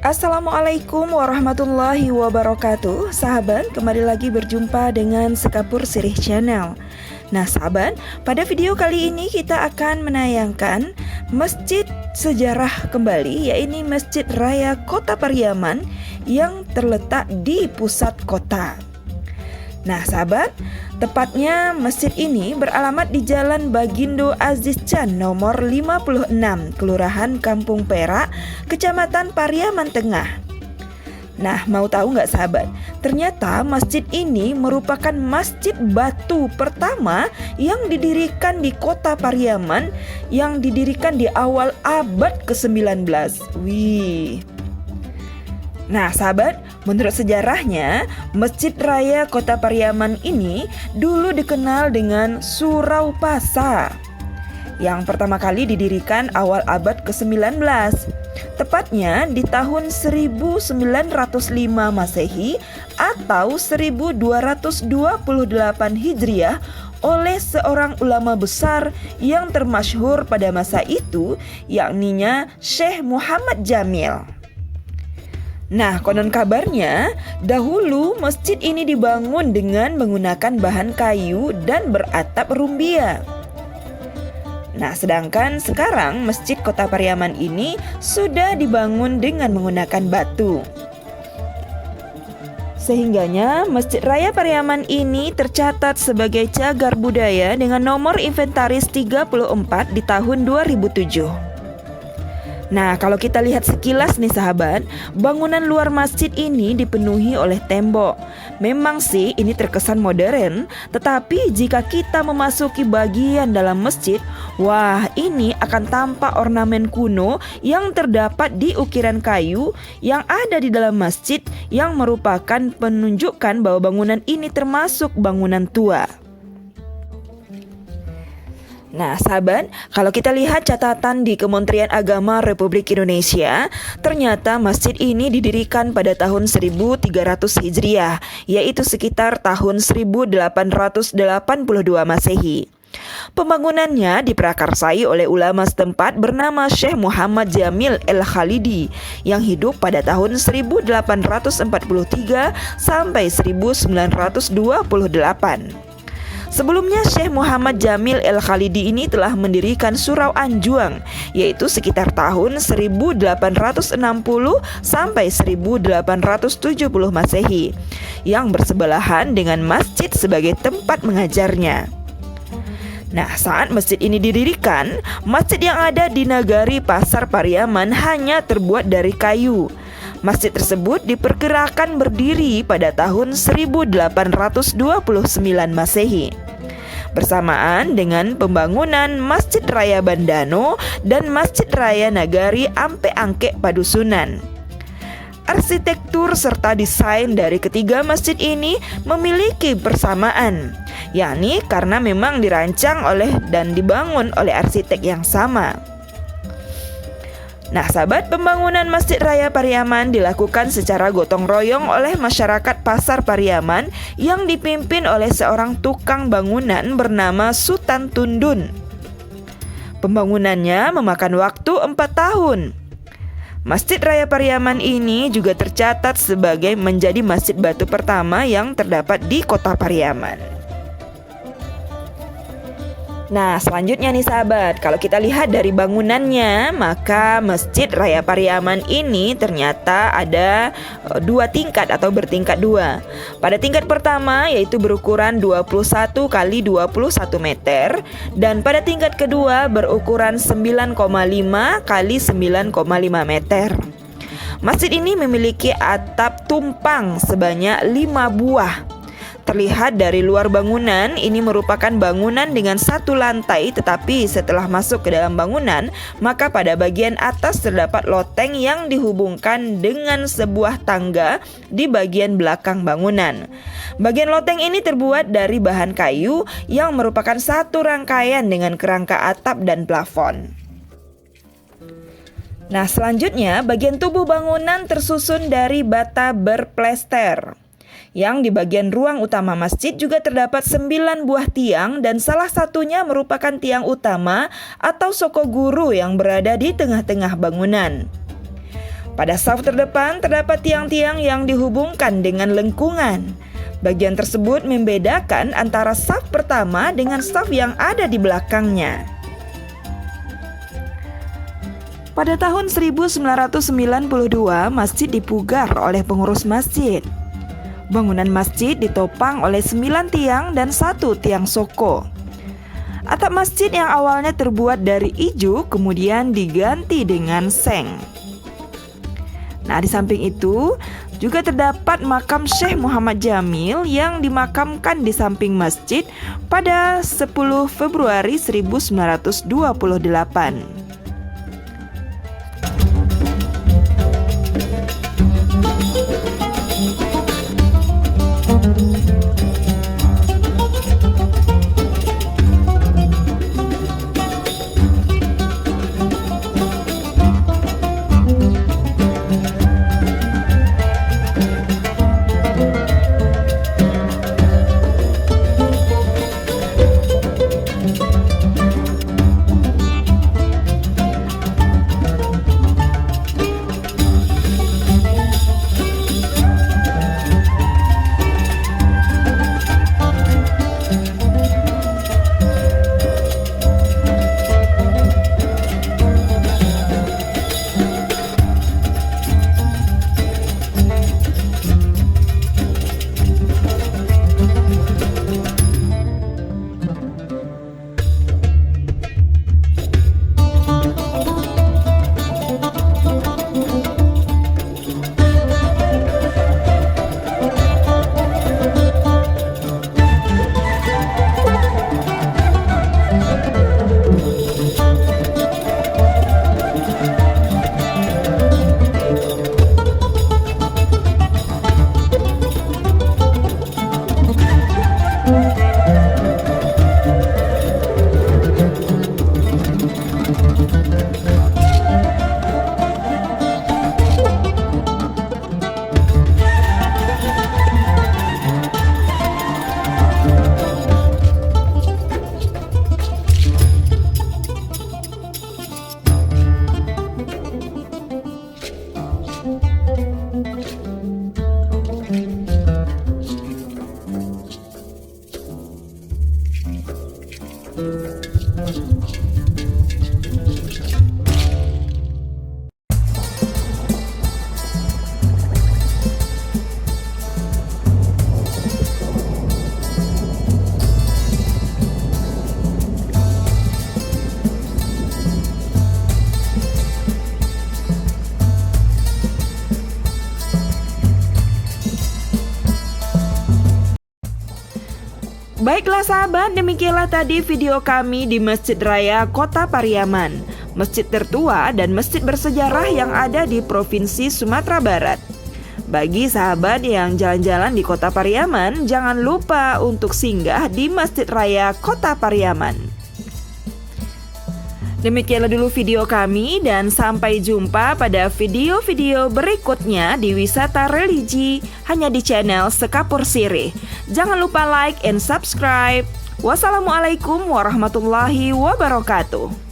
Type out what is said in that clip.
Assalamualaikum warahmatullahi wabarakatuh. Sahabat, kembali lagi berjumpa dengan Sekapur Sirih Channel. Nah sahabat, pada video kali ini kita akan menayangkan masjid sejarah kembali, yaitu Masjid Raya Kota Pariaman yang terletak di pusat kota. Nah sahabat, tepatnya masjid ini beralamat di Jalan Bagindo Aziz Can nomor 56, Kelurahan Kampung Perak, Kecamatan Pariaman Tengah. Nah, mau tahu nggak sahabat? Ternyata masjid ini merupakan masjid batu pertama yang didirikan di kota Pariaman, yang didirikan di awal abad ke-19. Wih. Nah sahabat, menurut sejarahnya, Masjid Raya Kota Pariaman ini dulu dikenal dengan Surau Pasa, yang pertama kali didirikan awal abad ke-19, tepatnya di tahun 1905 Masehi atau 1228 Hijriah oleh seorang ulama besar yang termasyhur pada masa itu, yakninya Syekh Muhammad Jamil. Nah, konon kabarnya dahulu masjid ini dibangun dengan menggunakan bahan kayu dan beratap rumbia. Nah, sedangkan sekarang Masjid Kota Pariaman ini sudah dibangun dengan menggunakan batu. Sehingganya Masjid Raya Pariaman ini tercatat sebagai cagar budaya dengan nomor inventaris 34 di tahun 2007. Nah, kalau kita lihat sekilas nih sahabat, bangunan luar masjid ini dipenuhi oleh tembok. Memang sih ini terkesan modern, tetapi jika kita memasuki bagian dalam masjid, wah ini akan tampak ornamen kuno yang terdapat di ukiran kayu yang ada di dalam masjid, yang merupakan penunjukan bahwa bangunan ini termasuk bangunan tua. Nah sahabat, kalau kita lihat catatan di Kementerian Agama Republik Indonesia, ternyata masjid ini didirikan pada tahun 1300 Hijriah, yaitu sekitar tahun 1882 Masehi. Pembangunannya diprakarsai oleh ulama setempat bernama Syekh Muhammad Jamil El-Khalidi yang hidup pada tahun 1843 sampai 1928. Sebelumnya Syekh Muhammad Jamil El-Khalidi ini telah mendirikan Surau Anjuang, yaitu sekitar tahun 1860 sampai 1870 Masehi, yang bersebelahan dengan masjid sebagai tempat mengajarnya. Nah, saat masjid ini didirikan, masjid yang ada di Nagari Pasar Pariaman hanya terbuat dari kayu. Masjid tersebut diperkirakan berdiri pada tahun 1829 Masehi, bersamaan dengan pembangunan Masjid Raya Bandano dan Masjid Raya Nagari Ampe Angke Padusunan. Arsitektur serta desain dari ketiga masjid ini memiliki persamaan, yakni karena memang dirancang oleh dan dibangun oleh arsitek yang sama. Nah sahabat, pembangunan Masjid Raya Pariaman dilakukan secara gotong royong oleh masyarakat Pasar Pariaman yang dipimpin oleh seorang tukang bangunan bernama Sutan Tundun. Pembangunannya memakan waktu 4 tahun. Masjid Raya Pariaman ini juga tercatat sebagai menjadi masjid batu pertama yang terdapat di kota Pariaman. Nah selanjutnya nih sahabat, kalau kita lihat dari bangunannya, maka Masjid Raya Pariaman ini ternyata ada 2 tingkat atau bertingkat 2. Pada tingkat pertama yaitu berukuran 21 kali 21 meter, dan pada tingkat kedua berukuran 9,5 kali 9,5 meter. Masjid ini memiliki atap tumpang sebanyak 5 buah. Terlihat dari luar bangunan, ini merupakan bangunan dengan 1 lantai, tetapi setelah masuk ke dalam bangunan, maka pada bagian atas terdapat loteng yang dihubungkan dengan sebuah tangga di bagian belakang bangunan. Bagian loteng ini terbuat dari bahan kayu yang merupakan satu rangkaian dengan kerangka atap dan plafon. Nah selanjutnya, bagian tubuh bangunan tersusun dari bata berplester. Yang di bagian ruang utama masjid juga terdapat 9 buah tiang, dan salah satunya merupakan tiang utama atau soko guru yang berada di tengah-tengah bangunan. Pada saf terdepan terdapat tiang-tiang yang dihubungkan dengan lengkungan. Bagian tersebut membedakan antara saf pertama dengan saf yang ada di belakangnya. Pada tahun 1992, masjid dipugar oleh pengurus masjid. Bangunan masjid ditopang oleh 9 tiang dan 1 tiang soko. Atap masjid yang awalnya terbuat dari ijuk kemudian diganti dengan seng. Nah, di samping itu juga terdapat makam Syekh Muhammad Jamil yang dimakamkan di samping masjid pada 10 Februari 1928. Baiklah sahabat, demikianlah tadi video kami di Masjid Raya Kota Pariaman, masjid tertua dan masjid bersejarah yang ada di Provinsi Sumatera Barat. Bagi sahabat yang jalan-jalan di Kota Pariaman, jangan lupa untuk singgah di Masjid Raya Kota Pariaman. Demikianlah dulu video kami dan sampai jumpa pada video-video berikutnya di Wisata Religi hanya di channel Sekapur Sirih. Jangan lupa like and subscribe. Wassalamualaikum warahmatullahi wabarakatuh.